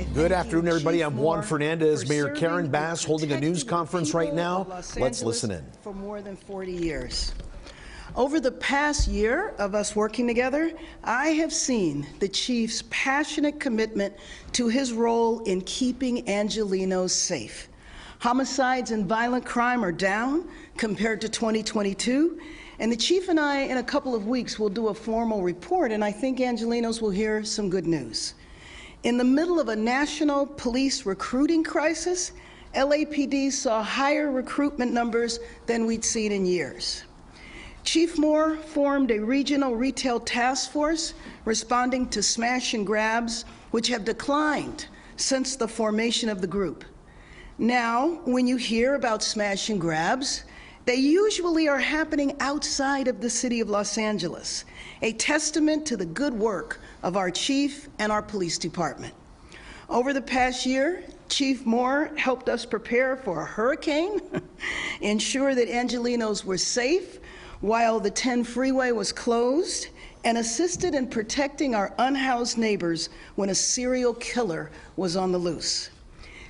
Good afternoon, everybody. I'm Juan Fernandez. Mayor Karen Bass holding a news conference right now. Let's listen in. For more than 40 years. Over the past year of us working together, I have seen the Chief's passionate commitment to his role in keeping Angelenos safe. Homicides and violent crime are down compared to 2022, and the Chief and I, in a couple of weeks, will do a formal report, and I think Angelenos will hear some good news. In the middle of a national police recruiting crisis, LAPD saw higher recruitment numbers than we'd seen in years. Chief Moore formed a regional retail task force responding to smash and grabs, which have declined since the formation of the group. Now, when you hear about smash and grabs, they usually are happening outside of the city of Los Angeles, a testament to the good work of our chief and our police department. Over the past year, Chief Moore helped us prepare for a hurricane, ensure that Angelenos were safe while the 10 freeway was closed, and assisted in protecting our unhoused neighbors when a serial killer was on the loose.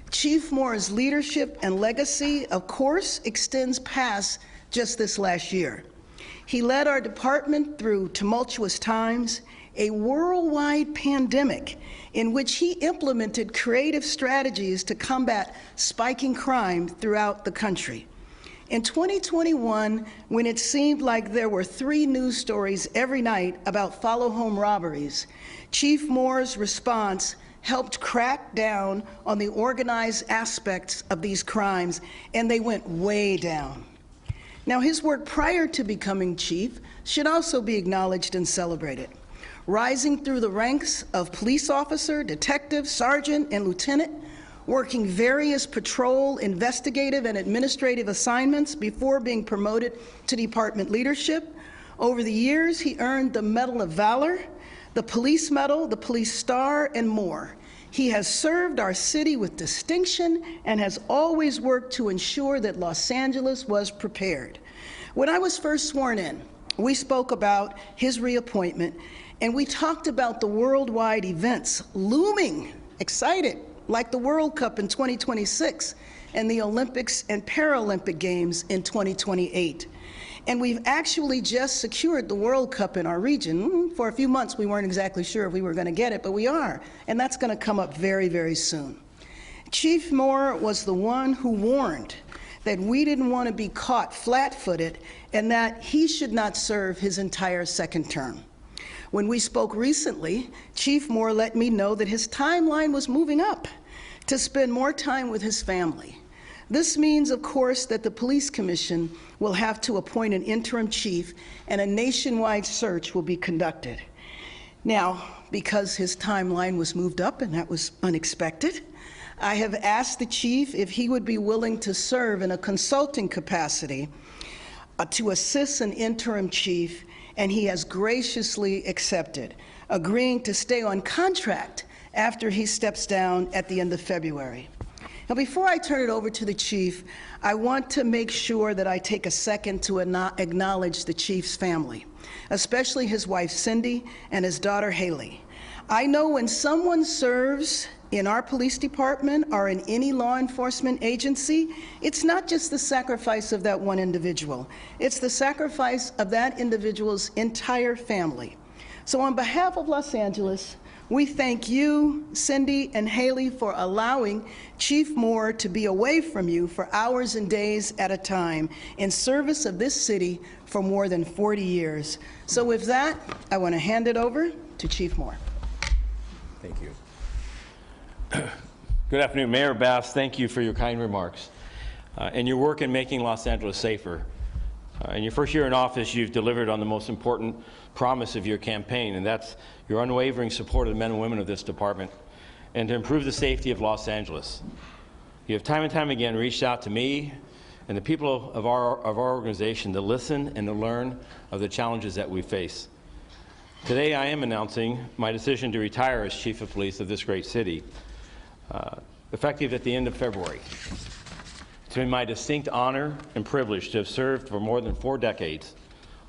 Chief Moore's leadership and legacy, of course, extends past just this last year. He led our department through tumultuous times, a worldwide pandemic in which he implemented creative strategies to combat spiking crime throughout the country. In 2021, when it seemed like there were 3 news stories every night about follow-home robberies, Chief Moore's response helped crack down on the organized aspects of these crimes, and they went way down. Now, his work prior to becoming chief should also be acknowledged and celebrated. Rising through the ranks of police officer, detective, sergeant, and lieutenant, working various patrol, investigative, and administrative assignments before being promoted to department leadership. Over the years, he earned the Medal of Valor, the Police Medal, the Police Star, and more. He has served our city with distinction and has always worked to ensure that Los Angeles was prepared. When I was first sworn in, we spoke about his reappointment, and we talked about the worldwide events looming, excited, like the World Cup in 2026 and the Olympics and Paralympic Games in 2028. And we've actually just secured the World Cup in our region. For a few months, we weren't exactly sure if we were going to get it, but we are. And that's going to come up very, very soon. Chief Moore was the one who warned that we didn't want to be caught flat-footed and that he should not serve his entire second term. When we spoke recently, Chief Moore let me know that his timeline was moving up to spend more time with his family. This means, of course, that the Police Commission will have to appoint an interim chief and a nationwide search will be conducted. Now, because his timeline was moved up and that was unexpected, I have asked the chief if he would be willing to serve in a consulting capacity to assist an interim chief, and he has graciously accepted, agreeing to stay on contract after he steps down at the end of February. Now, before I turn it over to the chief, I want to make sure that I take a second to acknowledge the chief's family, especially his wife Cindy and his daughter Haley. I know when someone serves in our police department or in any law enforcement agency, it's not just the sacrifice of that one individual. It's the sacrifice of that individual's entire family. So on behalf of Los Angeles, we thank you, Cindy and Haley, for allowing Chief Moore to be away from you for hours and days at a time in service of this city for more than 40 years. So with that, I want to hand it over to Chief Moore. Thank you. Good afternoon, Mayor Bass. Thank you for your kind remarks and your work in making Los Angeles safer. In your first year in office, you've delivered on the most important promise of your campaign, and that's your unwavering support of the men and women of this department and to improve the safety of Los Angeles. You have time and time again reached out to me and the people of our organization to listen and to learn of the challenges that we face. Today, I am announcing my decision to retire as Chief of Police of this great city, effective at the end of February. It's been my distinct honor and privilege to have served for more than 4 decades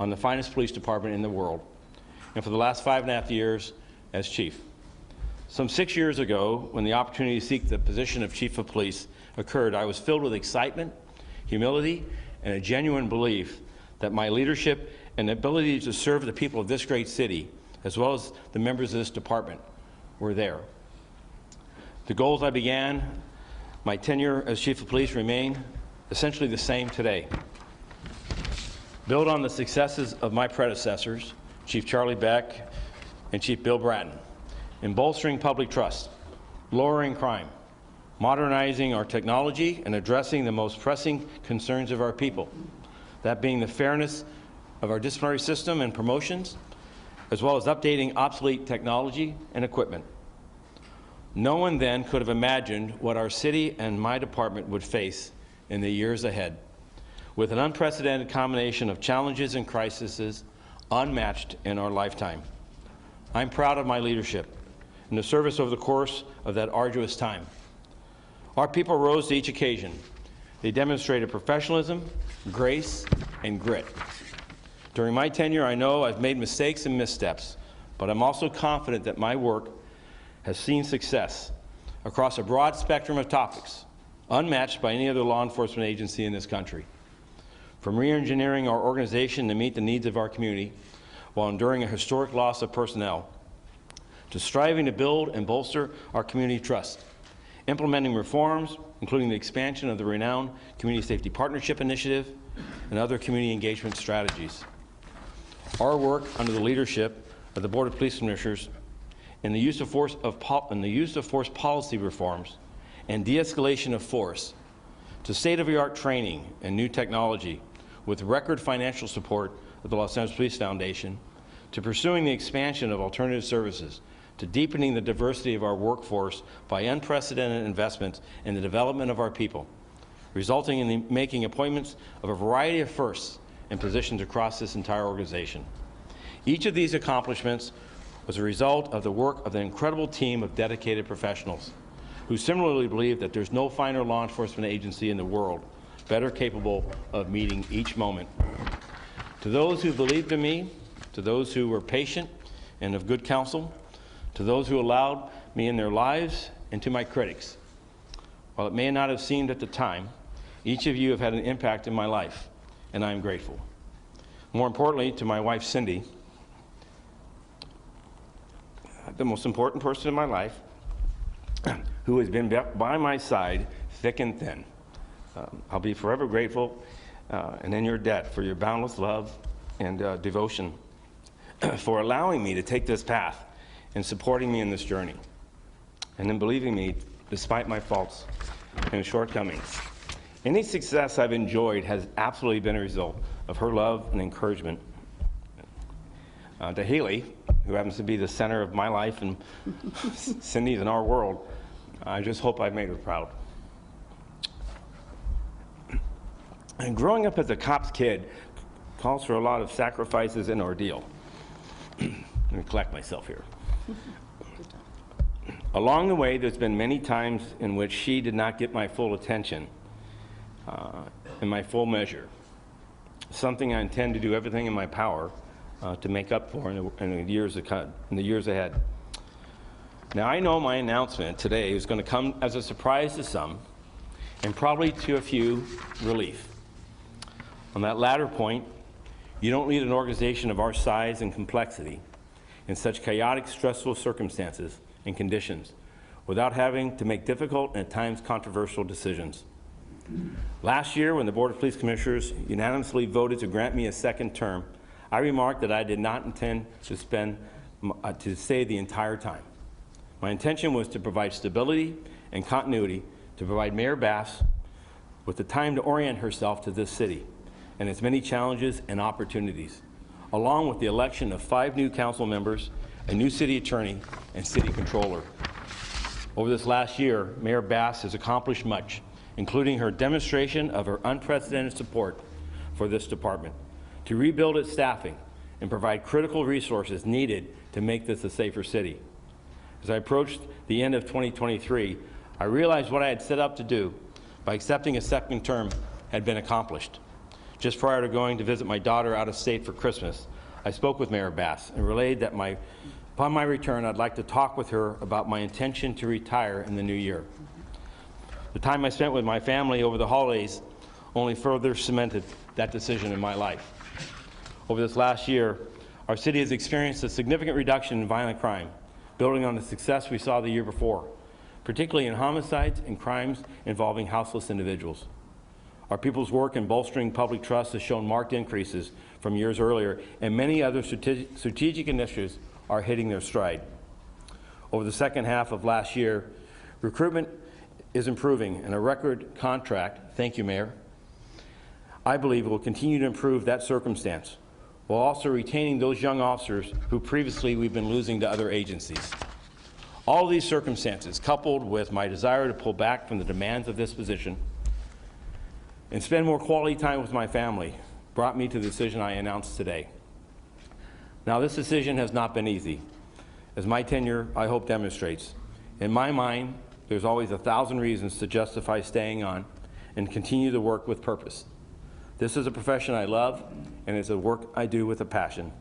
on the finest police department in the world, and for the last 5.5 years as chief. Some 6 years ago, when the opportunity to seek the position of Chief of Police occurred, I was filled with excitement, humility, and a genuine belief that my leadership and ability to serve the people of this great city, as well as the members of this department, were there. The goals I began my tenure as Chief of Police remain essentially the same today. Build on the successes of my predecessors, Chief Charlie Beck and Chief Bill Bratton, in bolstering public trust, lowering crime, modernizing our technology, and addressing the most pressing concerns of our people, that being the fairness of our disciplinary system and promotions, as well as updating obsolete technology and equipment. No one then could have imagined what our city and my department would face in the years ahead, with an unprecedented combination of challenges and crises unmatched in our lifetime. I'm proud of my leadership and the service over the course of that arduous time. Our people rose to each occasion. They demonstrated professionalism, grace, and grit. During my tenure, I know I've made mistakes and missteps, but I'm also confident that my work has seen success across a broad spectrum of topics, unmatched by any other law enforcement agency in this country. From re-engineering our organization to meet the needs of our community while enduring a historic loss of personnel, to striving to build and bolster our community trust, implementing reforms, including the expansion of the renowned Community Safety Partnership Initiative and other community engagement strategies. Our work under the leadership of the Board of Police Commissioners in the use of force policy reforms and de-escalation of force, to state-of-the-art training and new technology with record financial support of the Los Angeles Police Foundation, to pursuing the expansion of alternative services, to deepening the diversity of our workforce by unprecedented investments in the development of our people, resulting in the making appointments of a variety of firsts and positions across this entire organization. Each of these accomplishments was a result of the work of an incredible team of dedicated professionals who similarly believe that there's no finer law enforcement agency in the world better capable of meeting each moment. To those who believed in me, to those who were patient and of good counsel, to those who allowed me in their lives, and to my critics. While it may not have seemed at the time, each of you have had an impact in my life, and I am grateful. More importantly, to my wife, Cindy, the most important person in my life, who has been by my side thick and thin. I'll be forever grateful and in your debt for your boundless love and devotion, for allowing me to take this path and supporting me in this journey, and in believing me despite my faults and shortcomings. Any success I've enjoyed has absolutely been a result of her love and encouragement. To Haley, who happens to be the center of my life and Cindy's in our world, I just hope I've made her proud. And growing up as a cop's kid calls for a lot of sacrifices and ordeal. Let me collect myself here. Along the way, there's been many times in which she did not get my full attention in my full measure, something I intend to do everything in my power to make up for in the years ahead. Now, I know my announcement today is going to come as a surprise to some, and probably to a few, relief. On that latter point, you don't lead an organization of our size and complexity in such chaotic, stressful circumstances and conditions without having to make difficult and at times controversial decisions. Last year, when the Board of Police Commissioners unanimously voted to grant me a second term, I remarked that I did not intend to stay the entire time. My intention was to provide stability and continuity, to provide Mayor Bass with the time to orient herself to this city and its many challenges and opportunities, along with the election of 5 new council members, a new city attorney, and city controller. Over this last year, Mayor Bass has accomplished much, including her demonstration of her unprecedented support for this department, to rebuild its staffing and provide critical resources needed to make this a safer city. As I approached the end of 2023, I realized what I had set out to do by accepting a second term had been accomplished. Just prior to going to visit my daughter out of state for Christmas, I spoke with Mayor Bass and relayed that my Upon my return, I'd like to talk with her about my intention to retire in the new year. The time I spent with my family over the holidays only further cemented that decision in my life. Over this last year, our city has experienced a significant reduction in violent crime, building on the success we saw the year before, particularly in homicides and crimes involving houseless individuals. Our people's work in bolstering public trust has shown marked increases from years earlier, and many other strategic initiatives are hitting their stride. Over the second half of last year, recruitment is improving, and a record contract, thank you, Mayor, I believe will continue to improve that circumstance, while also retaining those young officers who previously we've been losing to other agencies. All these circumstances, coupled with my desire to pull back from the demands of this position and spend more quality time with my family, brought me to the decision I announced today. Now, this decision has not been easy, as my tenure, I hope, demonstrates. In my mind, there's always 1,000 reasons to justify staying on and continue to work with purpose. This is a profession I love, and it's a work I do with a passion.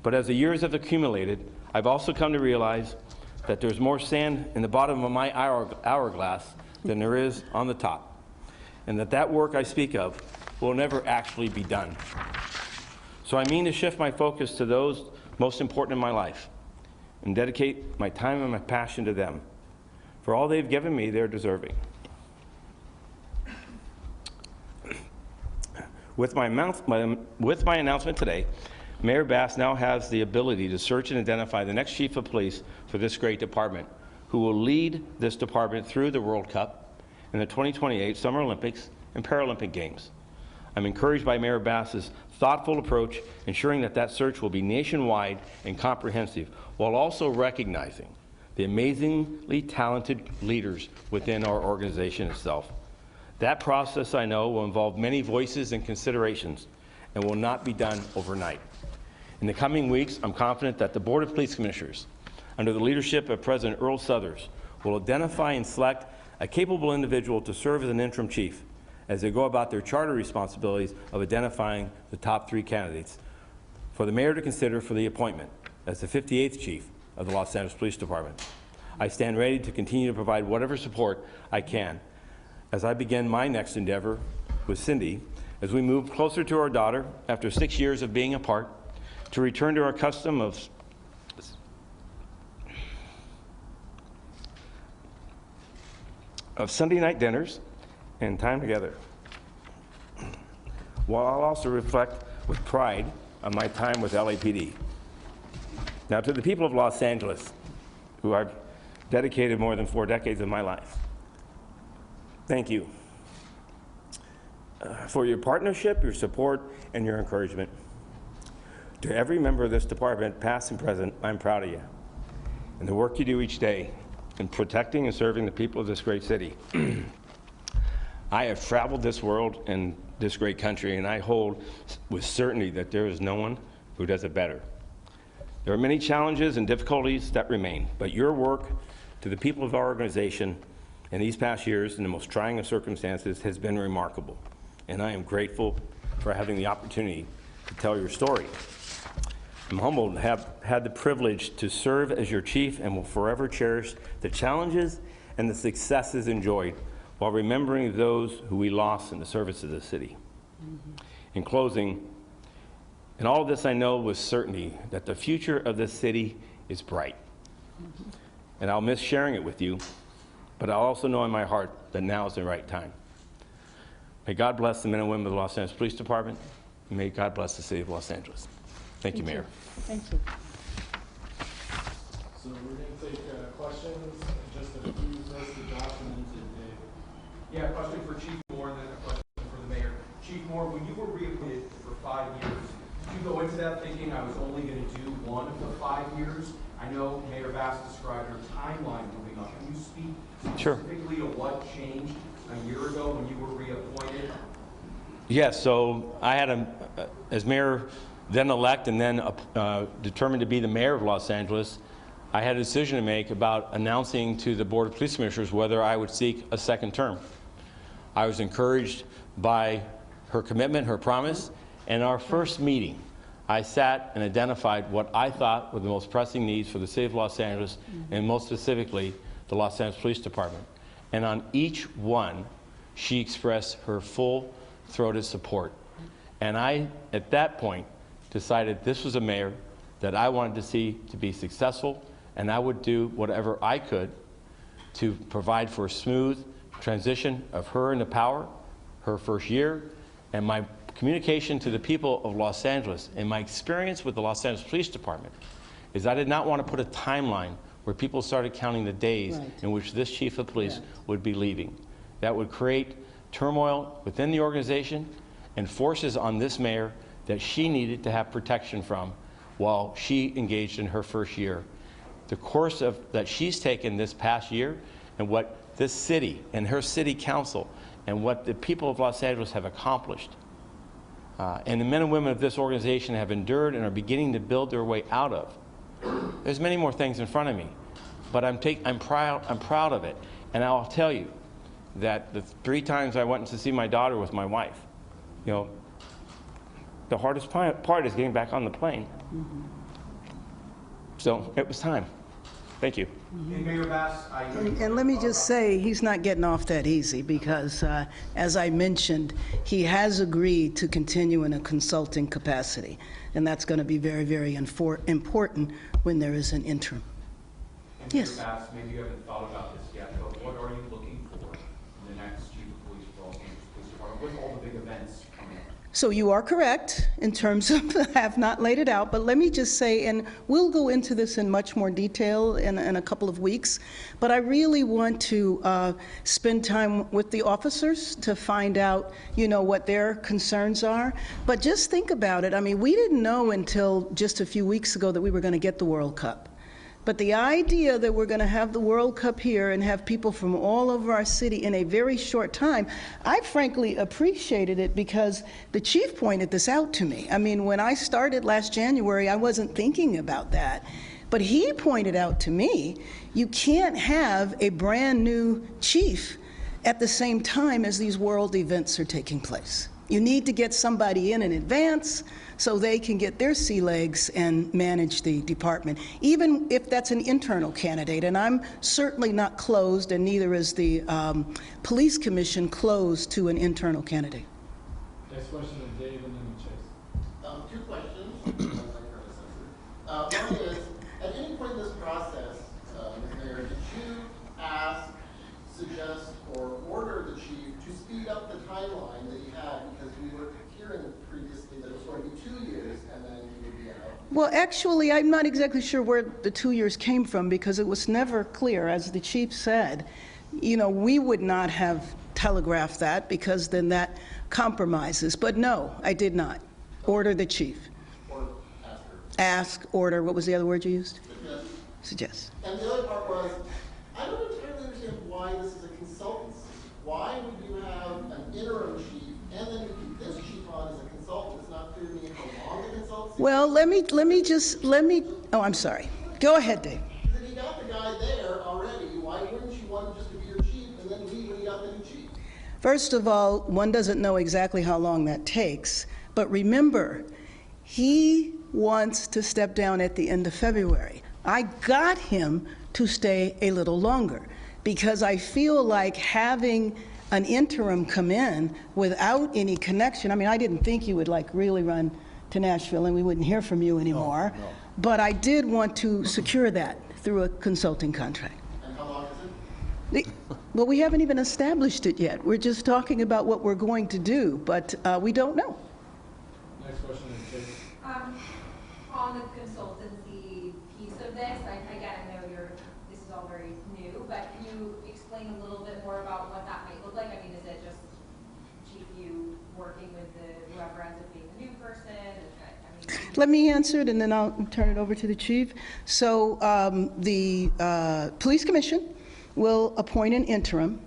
But as the years have accumulated, I've also come to realize that there's more sand in the bottom of my hourglass than there is on the top, and that work I speak of will never actually be done. So I mean to shift my focus to those most important in my life and dedicate my time and my passion to them. For all they've given me, they're deserving. With my announcement today, Mayor Bass now has the ability to search and identify the next chief of police for this great department, who will lead this department through the World Cup and the 2028 Summer Olympics and Paralympic Games. I'm encouraged by Mayor Bass's thoughtful approach, ensuring that search will be nationwide and comprehensive, while also recognizing the amazingly talented leaders within our organization itself. That process, I know, will involve many voices and considerations and will not be done overnight. In the coming weeks, I'm confident that the Board of Police Commissioners, under the leadership of President Earl Suthers, will identify and select a capable individual to serve as an interim chief as they go about their charter responsibilities of identifying the top 3 candidates for the mayor to consider for the appointment as the 58th chief of the Los Angeles Police Department. I stand ready to continue to provide whatever support I can as I begin my next endeavor with Cindy as we move closer to our daughter after 6 years of being apart, to return to our custom of Sunday night dinners and time together, while I'll also reflect with pride on my time with LAPD. Now, to the people of Los Angeles, who I've dedicated more than 4 decades of my life, thank you for your partnership, your support, and your encouragement. To every member of this department, past and present, I'm proud of you and the work you do each day in protecting and serving the people of this great city. I have traveled this world and this great country, and I hold with certainty that there is no one who does it better. There are many challenges and difficulties that remain, but your work to the people of our organization in these past years in the most trying of circumstances has been remarkable, and I am grateful for having the opportunity to tell your story. I'm humbled to have had the privilege to serve as your chief and will forever cherish the challenges and the successes enjoyed while remembering those who we lost in the service of the city. In closing, in all of this, I know with certainty that the future of this city is bright. And I'll miss sharing it with you, but I also know in my heart that now is the right time. May God bless the men and women of the Los Angeles Police Department, and may God bless the city of Los Angeles. Thank you, Mayor. Thank you. So we're going to take questions, just a few listed documents. Yeah, a question for Chief Moore and then a question for the mayor. Chief Moore, when you were reappointed for 5 years, did you go into that thinking I was only going to do one of the 5 years? I know Mayor Bass described your timeline moving up. Can you speak specifically to what changed a year ago when you were reappointed? Yes, so I had as mayor then elect and then determined to be the mayor of Los Angeles, I had a decision to make about announcing to the Board of Police Commissioners whether I would seek a second term. I was encouraged by her commitment, her promise, and our first meeting, I sat and identified what I thought were the most pressing needs for the city of Los Angeles, and most specifically, the Los Angeles Police Department. And on each one, she expressed her full-throated support. And I, at that point, decided this was a mayor that I wanted to see to be successful, and I would do whatever I could to provide for a smooth transition of her into power, her first year, and my communication to the people of Los Angeles and my experience with the Los Angeles Police Department is I did not want to put a timeline where people started counting the days in which this chief of police would be leaving. That would create turmoil within the organization and forces on this mayor that she needed to have protection from while she engaged in her first year. The course that she's taken this past year and what this city and her city council and what the people of Los Angeles have accomplished, and the men and women of this organization have endured and are beginning to build their way out of. There's many more things in front of me, but I'm proud of it. And I'll tell you that the 3 times I went to see my daughter with my wife, you know, the hardest part is getting back on the plane. So it was time. Thank you. And Mayor Bass, And let me just say, he's not getting off that easy because, as I mentioned, he has agreed to continue in a consulting capacity. And that's going to be very, very important when there is an interim. and Yes. Mayor Bass, maybe you haven't thought about this yet, but what are you looking for in the next chief of police for Los Angeles Police Department? What's all the big events coming up? So you are correct in terms of, I have not laid it out, but let me just say, and we'll go into this in much more detail in a couple of weeks, but I really want to spend time with the officers to find out, you know, what their concerns are. But just think about it. I mean, we didn't know until just a few weeks ago that we were going to get the World Cup. But the idea that we're going to have the World Cup here and have people from all over our city in a very short time, I frankly appreciated it because the chief pointed this out to me. I mean, when I started last January, I wasn't thinking about that. But he pointed out to me, you can't have a brand new chief at the same time as these world events are taking place. You need to get somebody in advance so they can get their sea legs and manage the department, even if that's an internal candidate. And I'm certainly not closed, and neither is the Police Commission closed to an internal candidate. Next question is Dave and then Chase. 2 questions. One is, at any point in this process, Ms. Mayor, did you ask, suggest, or order the chief to speed up the timeline that he had? Because we were hearing previously that it was going to be 2 years and then he would be out. Well, actually, I'm not exactly sure where the 2 years came from because it was never clear. As the chief said, you know, we would not have telegraphed that because then that compromises. But no, I did not order the chief. Or ask her. Ask, order, what was the other word you used? Suggest. Suggest. And the other part was, I don't entirely understand why this is a consultancy. Why would you have an interim chief and then you keep this chief on as a consultant? It's not clear to me how long the consultancy. Well, let me, oh, I'm sorry. Go ahead, Dave. If you got the guy there already, why wouldn't you want him just to be your chief and then leave when you got the new chief? First of all, one doesn't know exactly how long that takes, but remember, he wants to step down at the end of February. I got him to stay a little longer because I feel like having an interim come in without any connection, I mean, I didn't think you would like really run to Nashville and we wouldn't hear from you anymore, but I did want to secure that through a consulting contract. And how long is it? Well, we haven't even established it yet. We're just talking about what we're going to do, but we don't know. Next question is Chase. On the consultancy piece of this, again, I know this is all very new, but can you explain a little bit more about what that might look like? I mean, is it just chief you working with whoever ends up being the new person? Let me answer it, and then I'll turn it over to the chief. So the Police Commission will appoint an interim,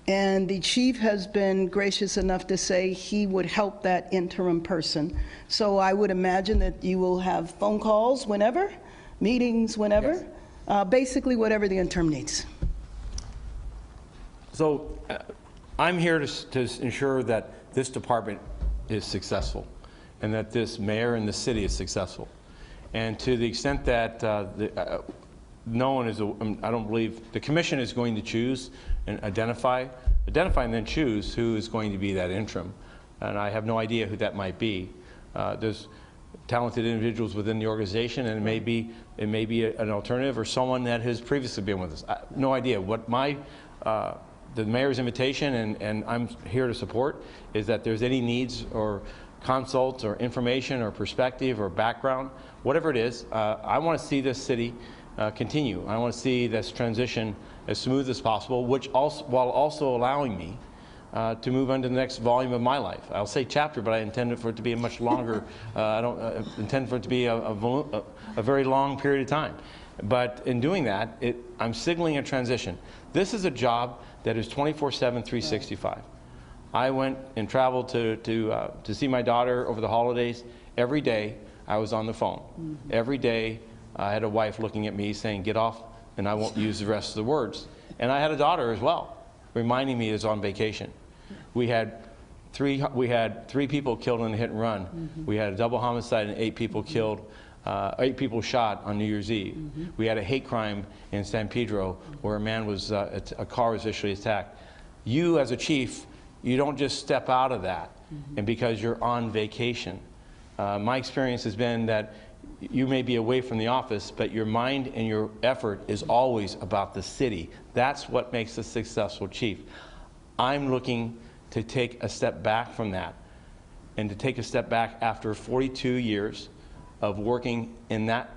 and the chief has been gracious enough to say he would help that interim person. So I would imagine that you will have phone calls whenever, meetings whenever, basically whatever the interim needs. So I'm here to ensure that this department is successful. and that this mayor and the city is successful. And to the extent that no one is, I don't believe, the commission is going to choose and identify and then choose who is going to be that interim. And I have no idea who that might be. There's talented individuals within the organization, and it may be an alternative or someone that has previously been with us. No idea. What the mayor's invitation, and I'm here to support, is that there's any needs or consults or information or perspective or background, whatever it is, I want to see this city continue. I want to see this transition as smooth as possible, while also allowing me to move on to the next volume of my life. I'll say chapter, but I intend for it to be a much longer, I don't intend for it to be a very long period of time. But in doing that, I'm signaling a transition. This is a job that is 24/7, 365. I went and traveled to see my daughter over the holidays. Every day I was on the phone. Mm-hmm. Every day I had a wife looking at me saying, "Get off," and I won't use the rest of the words. And I had a daughter as well, reminding me I was on vacation. We had three people killed in a hit and run. Mm-hmm. We had a double homicide and 8 people killed, 8 people shot on New Year's Eve. Mm-hmm. We had a hate crime in San Pedro where a man was, a car was vicious attacked. You as a chief, you don't just step out of that, mm-hmm. and because you're on vacation. My experience has been that you may be away from the office, but your mind and your effort is always about the city. That's what makes a successful chief. I'm looking to take a step back from that, and to take a step back after 42 years of working in that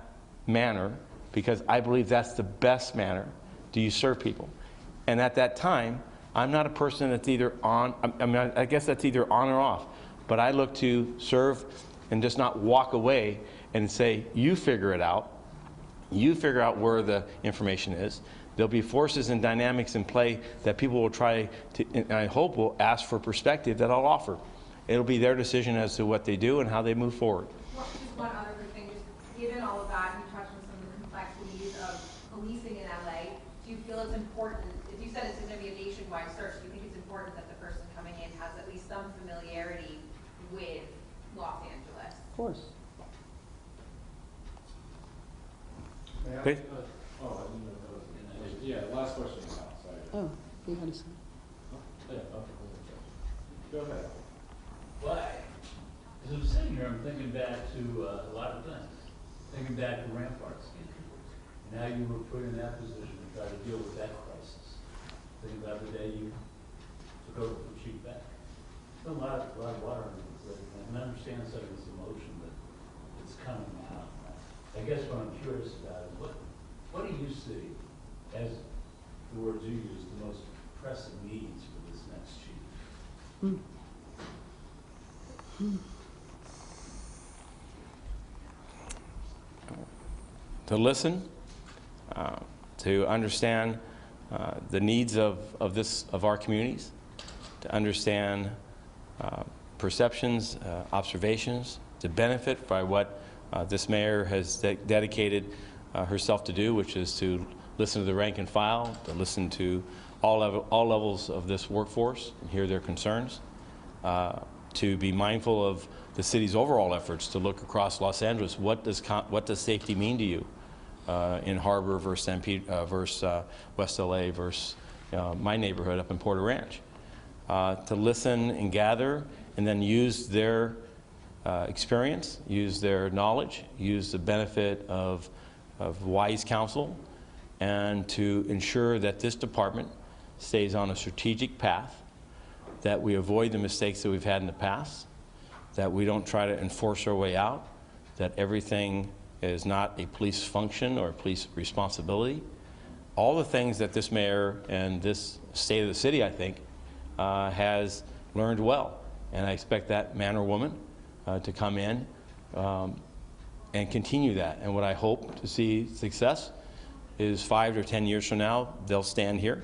manner, because I believe that's the best manner do you serve people. And at that time, I'm not a person that's either on, I guess that's either on or off, but I look to serve and just not walk away and say, you figure it out. You figure out where the information is. There'll be forces and dynamics in play that people will try to, and I hope will ask for perspective that I'll offer. It'll be their decision as to what they do and how they move forward. Well, just one other quick thing, just given all of that, you touched on some of the complexities of policing in LA. Do you feel it's important, if you said it's going to be a nationwide search, do you think it's important that the person coming in has at least some familiarity with Los Angeles? Of course. Please? Oh, I didn't know that was yeah, last question now. Sorry. Oh, you had a second. Yeah, okay. Go ahead. Well, as I'm sitting here, I'm thinking back to a lot of things. Thinking back to Ramparts. Now you were put in that position to try to deal with that crisis. Thinking about the day you took over from Chief Beck. There's a lot of water under the bridge. I can understand some of this emotion that it's coming out. I guess what I'm curious about is what do you see as the words you use, the most pressing needs for this next chief? To listen, to understand the needs of our communities, to understand perceptions, observations, to benefit by what this mayor has dedicated herself to do, which is to listen to the rank and file, to listen to all levels of this workforce and hear their concerns, to be mindful of the city's overall efforts to look across Los Angeles. What does safety mean to you in Harbor versus San Pedro, versus West LA versus my neighborhood up in Porter Ranch? To listen and gather, and then use their experience, use their knowledge, use the benefit of wise counsel, and to ensure that this department stays on a strategic path, that we avoid the mistakes that we've had in the past, that we don't try to enforce our way out, that everything is not a police function or a police responsibility. All the things that this mayor and this state of the city, I think, has learned well. And I expect that man or woman to come in and continue that. And what I hope to see success is 5 or 10 years from now, they'll stand here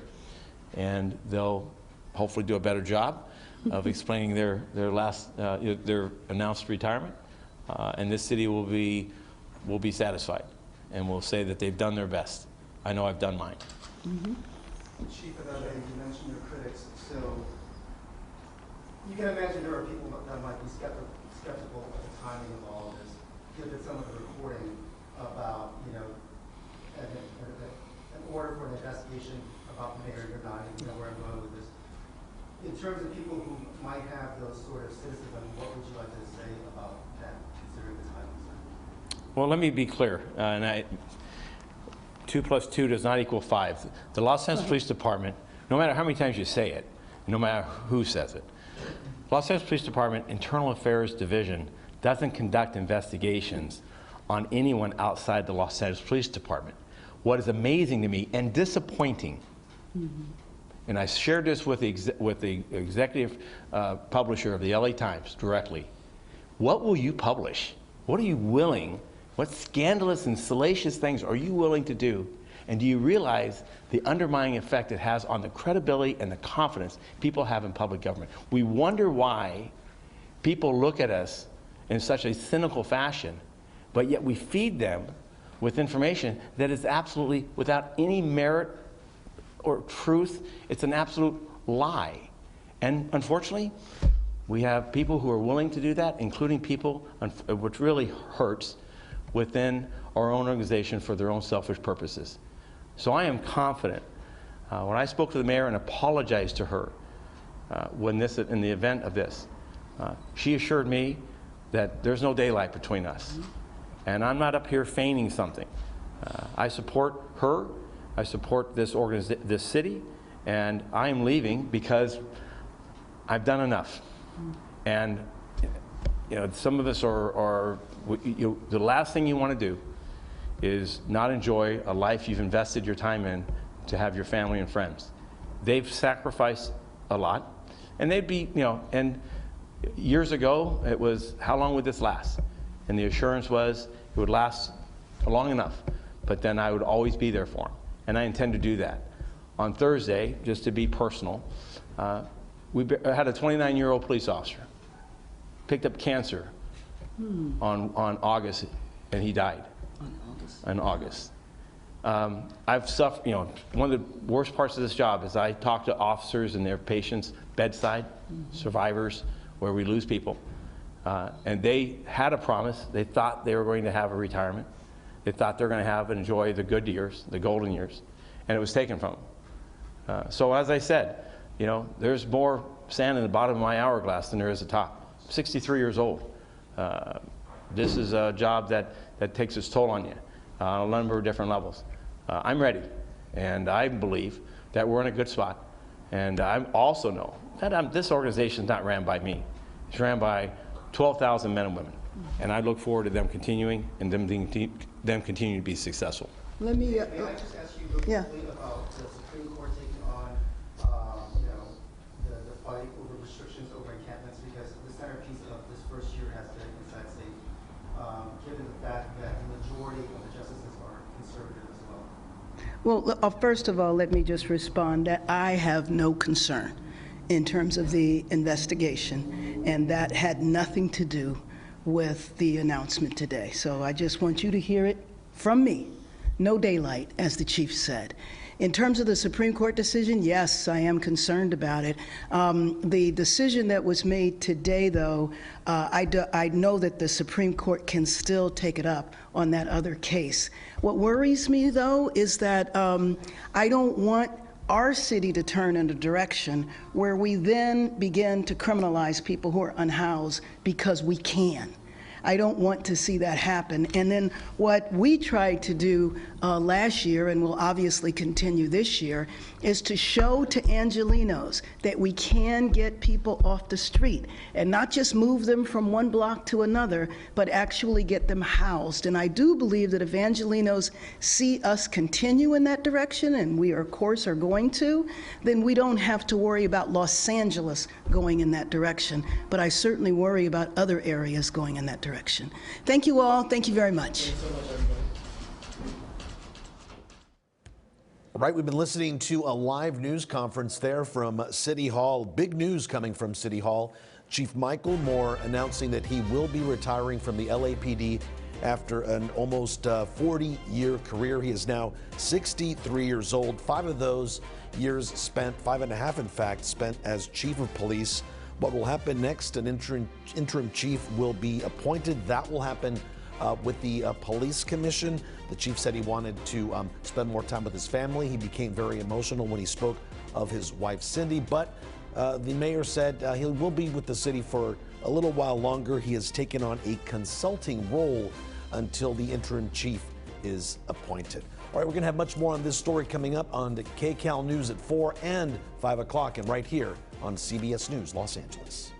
and they'll hopefully do a better job of explaining their announced retirement, and this city will be satisfied, and will say that they've done their best. I know I've done mine. Mm-hmm. Chief of LA, you mentioned your critics, so you can imagine there are people that might be skeptical of the timing of all of this, given some of the reporting about, you know, an order for an investigation about the mayor. You're not, you know, where I'm going with this. In terms of people who might have those sort of cynicism, what would you like to say about that, considering the time? Well, let me be clear. 2 + 2 does not equal 5. The Los Angeles Police Department, no matter how many times you say it, no matter who says it, Los Angeles Police Department Internal Affairs Division doesn't conduct investigations on anyone outside the Los Angeles Police Department. What is amazing to me and disappointing, and I shared this with the executive publisher of the LA Times directly, what will you publish? What are you willing, what scandalous and salacious things are you willing to do? And do you realize the undermining effect it has on the credibility and the confidence people have in public government? We wonder why people look at us in such a cynical fashion, but yet we feed them with information that is absolutely without any merit or truth. It's an absolute lie. And unfortunately, we have people who are willing to do that, including people, which really hurts, within our own organization for their own selfish purposes. So I am confident. When I spoke to the mayor and apologized to her in the event of this, she assured me that there's no daylight between us. And I'm not up here feigning something. I support her, I support this city, and I am leaving because I've done enough. And you know, some of us the last thing you want to do is not enjoy a life you've invested your time in to have your family and friends. They've sacrificed a lot, and they'd be, you know, and years ago it was, how long would this last? And the assurance was it would last long enough, but then I would always be there for them, and I intend to do that. On Thursday, just to be personal, we had a 29-year-old police officer, picked up cancer on August, and he died. In August. I've suffered, you know, one of the worst parts of this job is I talk to officers and their patients bedside, survivors, where we lose people. And they had a promise. They thought they were going to have a retirement. They thought they were going to have and enjoy the good years, the golden years, and it was taken from them. So as I said, you know, there's more sand in the bottom of my hourglass than there is at the top. I'm 63 years old. This is a job that takes its toll on you on a number of different levels. I'm ready, and I believe that we're in a good spot. And I also know that this organization is not ran by me. It's ran by 12,000 men and women, and I look forward to them continuing and them continuing to be successful. Let me, May I just ask you real quickly about the Supreme Court taking on, you know, the fight over restrictions over encampments, because the centerpiece of this first year has been inside safety, given the fact that the majority of the justices are conservative as well. well, first of all, let me just respond that I have no concern in terms of the investigation, and that had nothing to do with the announcement today. So I just want you to hear it from me. No daylight, as the chief said. In terms of the Supreme Court decision, yes, I am concerned about it. The decision that was made today, though, I know that the Supreme Court can still take it up on that other case. What worries me, though, is that I don't want our city to turn in a direction where we then begin to criminalize people who are unhoused because we can. I don't want to see that happen. And then what we tried to do last year, and will obviously continue this year, is to show to Angelenos that we can get people off the street and not just move them from one block to another, but actually get them housed. And I do believe that if Angelenos see us continue in that direction, and we of course are going to, then we don't have to worry about Los Angeles going in that direction. But I certainly worry about other areas going in that direction. Thank you all. Thank you very much. Thanks so much, everybody. All right, we've been listening to a live news conference there from City Hall. Big news coming from City Hall. Chief Michel Moore announcing that he will be retiring from the LAPD after an almost 40-year career. He is now 63 years old. 5 of those years spent, 5.5 in fact, spent as chief of police What will happen next? An interim chief will be appointed. That will happen with the police commission. The chief said he wanted to spend more time with his family. He became very emotional when he spoke of his wife, Cindy, but the mayor said he will be with the city for a little while longer. He has taken on a consulting role until the interim chief is appointed. All right, we're going to have much more on this story coming up on the KCAL News at 4 and 5 o'clock and right here on CBS News Los Angeles.